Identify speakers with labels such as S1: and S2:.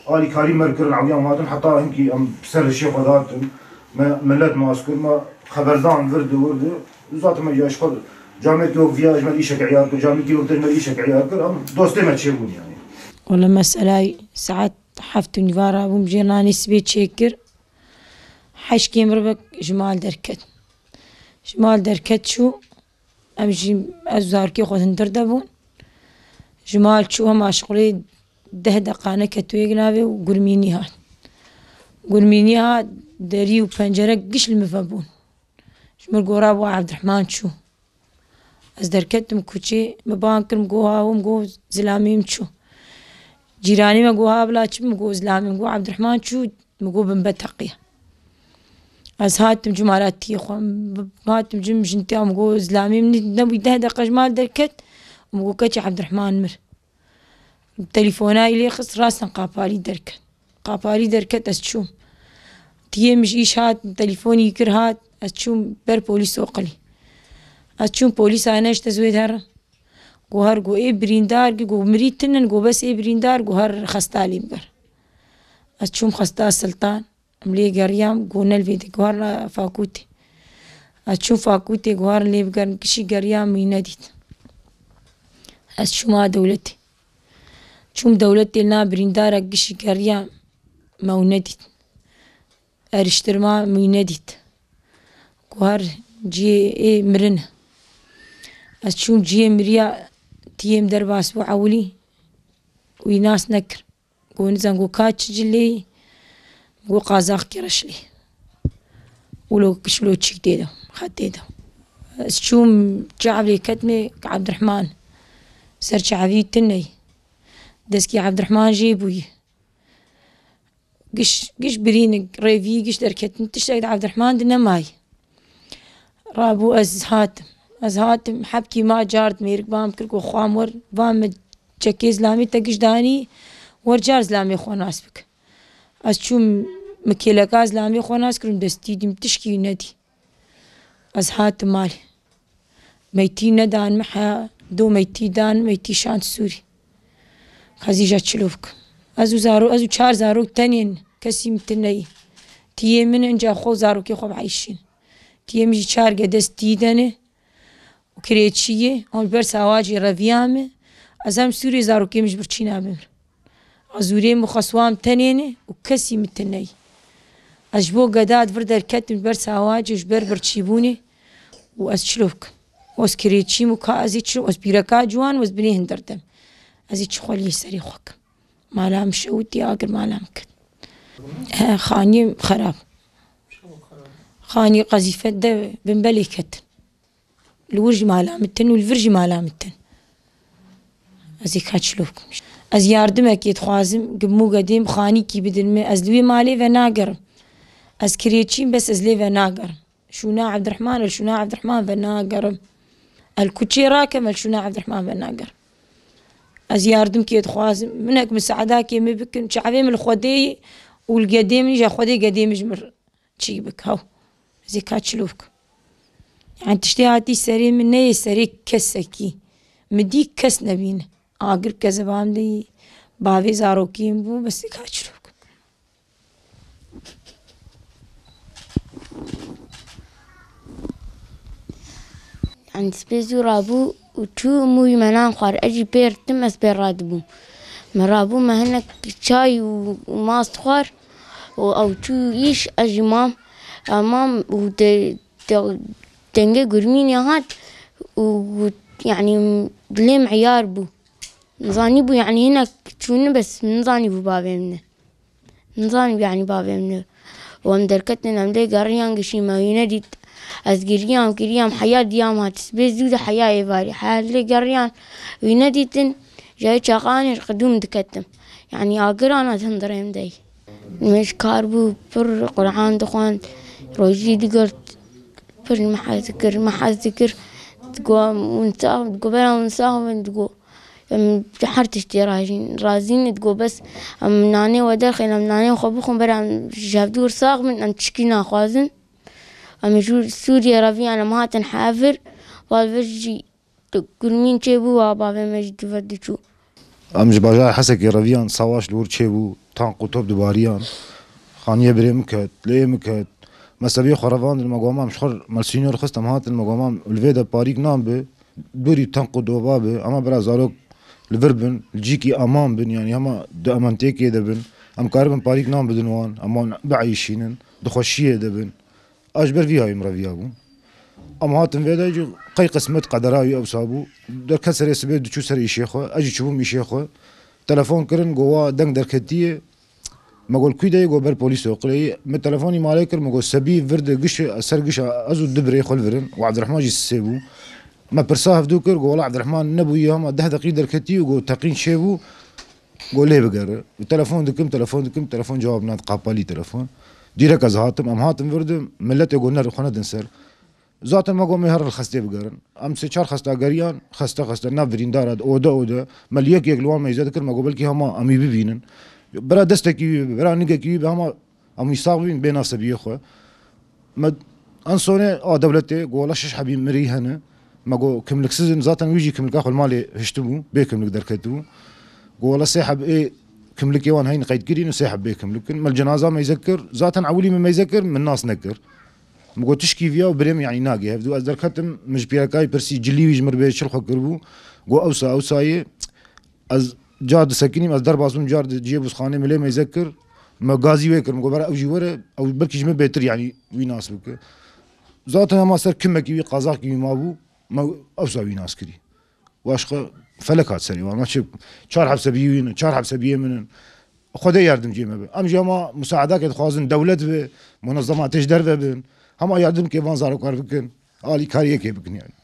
S1: آلی کاری مرکرن عویان مادن حتی همکی سر الشيخ ذات ملت ماسكر ما خبردان ورد ذات ما جاش خود جامعة كيوك فيها أجمل إيشك عيار كر جامعة كيوك أجمل إيشك عيار كر دوستي ما تشيبون يعني.
S2: والله مسألة ساعات حفتني فارا بمجينا نسبة شكر حش كيم ربك جمال دركت شو أمشي أزار كي خود هندردبون جمال شو هم أشغلي 10 دقائق كتوي جنابي وقرميني هاد دري وبنجرة قش المفبون شمر قراب وعبد الرحمن شو أزدركت مكوشي مبانكر مقوها ومقو زلامي مشو جيراني مقوها بلا شو مقو زلامي مقو عبد الرحمن شو مقو بنبتقيه أزهاتم جمالات تيخو هاتم جم جنتي مقو زلامي من نبي 10 دقائق جمال دركت ومقو كتش عبد الرحمن مر تليفوناي لي خص راسا قابالي دركت أسشوم تيه مش إيش هات تليفوني يكرهات أسشوم بر بوليس وقلي أسشوم بوليس أنا إيش تزويد هر جوهر جو إيه بريندار جو مريد تنن جو بس إيه بريندار جوهر خستالي بر أسشوم خستا السلطان ملي جريام جو نلفيد جوهر فاكوتي أسشوم فاكوتي جوهر اللي بقر كشي جريام يناديت أسشوم دولتي شوم دولتي لنا بريندارة قشي كريا موندت أرشترما موندت كوهر جي إيه مرنه أشوم جي مريا تيم دربا أسبوع أولي ويناس نكر ونزن قو كاتش جلي قو قازاق كرشلي ولو كشلو تشيك ديدو خد ديدو أشوم جعبلي كتمي عبد الرحمن سرش عبيد تني دسكي عبد الرحمن جيبوي قش برينك ريفي قش دركت تشتاق عبد الرحمن دنا ماي رابو أز هاتم حبكي ما جارد ميرك بام كركو خامور بام جكي زلامي تقش داني ورجار زلامي خوناس بك أشوم مكيلكا زلامي خوناس كرم دستي دم تشكي ندي أز هاتم مالي ميتي ندان محا دو ميتي دان ميتي شان سوري خزيجة تشلوفك أزو 4 زارو تانين كسي متني تيه من انجا خو زارو كي خو عايشين تيه مجي 4 قدس تيدنه وكريتشيه هون برس اواجي رفيامه ازام سوري زارو كي مش برشينا بمر ازوري مخصوام تانين وكسي متني أجبو قداد فرد الكتم برس اواجي جبر برشيبوني وأسشلوفك واسكريتشي مكا ازيتشلو واسبيركا جوان واسبني هندردم أزيد شغل يسري خوك ما لام شوتي أقر ما لام كد خاني خراب خاني قذيفة ده بنبلي كد الورج ما لامتن والفرج ما لامتن أزيك هاتشلوك أز ياردمك يتخوازم قمو قديم خاني كي بدن أزلوي مالي فناقر أز كريتشين بس أزلي فناقر شونا عبد الرحمن شونا عبد الرحمن فناقر الكوتشي راكم شونا عبد الرحمن فناقر از ياردم كي تخوازم منك مساعداك يمي بكن شعبي من الخودي والقديم يجي خودي قديم يجمر تشيبك هاو زي كاتشلوك يعني تشتيهاتي سري مني سري كسكي مديك كس نبين آقر كزبام دي باوي زاروكيم بو بس كاتشلوك
S3: عند سبيزو رابو وتو موي منان خوار أجي بير تمس بير رادبو مرابو ما هناك شاي وماست خوار أو تو إيش أجي مام تنجي قرميني هاد ويعني بليم عيار بو نظاني بو يعني هناك تشون بس نظاني بو بابي منه نظاني يعني بابي منه ومدركتنا نمدي قريان قشي ما يندي از قريام حياة ديام هاتسبيز دودة حياة إيفاري حياة اللي قريان وينديتن جاي شاقاني قدوم دكتم يعني آقرانا تندرين داي مش كاربو بر قرعان دخوان روجي دقرت بر محاذكر تقوى ونساهم تقوى بلا ونساهم تقوى حرتش دي رازين تقوى بس ناني وداخل ناني وخبوخم برا جابدور صاغ من أن تشكينا خوازن أمجور سوريا رافي أنا ما تنحافر والفجي قرمين شيبو وابا في مجد فردشو
S1: أمج باجا حسك رافيان صواش لور شيبو تانق وتوب دباريان خانية بريم كت ليم كت مسابية خرافان المقامام شخر مالسينيور خستم هات المقامام الفيدا باريك نام به بري تانق دوبابه اما برا زاروك الفربن الجيكي امان بن يعني هما دو امانتيكي دبن ام كاربن باريك نام بدنوان امان بعيشينن دخوشيه دبن اجبر فيها يمرا بون ام هاتن فيدا يجي قي قسمت قدراوي او صابو در كسر يسبي دو سر يشيخو اجي تشوفهم يشيخو تلفون كرن جوا دنگ دركتيه ما قول كيدا يقول بر بوليس وقلي من تلفوني مالكر ما قول سبي فرد قش سر قش ازو دبري خل فرن وعبد الرحمن جي سيبو ما برصاف دوكر قول عبد الرحمن نبو يوم ده دقيقه دركتي وقول تقين شيبو قول ليه بقر التلفون تلفون جواب ناد قابالي تلفون ديرك از هاتم ام هاتم فرد ملت يقول نر خنا دنسر ذات ما قوم يهر الخستي بقرن ام سيچار خستا غريان خستا نافرين دارد اودا مليك يقلوان ما يذكر ما قبل كي هما امي ببينن برا دستكي برا نيكي هما ام يصابين بين اسبيه خو ما انسونه دولتي قول شش حبيب مري هنا ما قو كملك سيزن ذات ويجي كملك اخو المالي هشتمو بكملك دركتو قول سيحب ايه كملك يوان هين قيد كرين وسيحب بكملك ما الجنازه ما يذكر ذات عولي ما يذكر من الناس نكر مقول تشكي فيها وبريم يعني ناقي هفدو از دركتم مش بيركاي برسي جلي ويجمر بيت شلخو كربو قو اوساي از جارد سكيني از درب ازون جارد جيبوس خانه ملي ما يذكر ما غازي ويكر مقول برا اوجي ورا او بلكي جمع بيتر يعني ويناس بك ذاتها ما صار كمكي قازاكي ما بو ما اوسا ويناس كري واشخه فلكات سري ما شوف شار حبسبيين شار حبسبيين من خدا يردم جيمه ام جما مساعدات خوازن دولت و منظمات تجدر بن هم يردم كيفان زارو كار بكن علي كاريه كي بكن يعني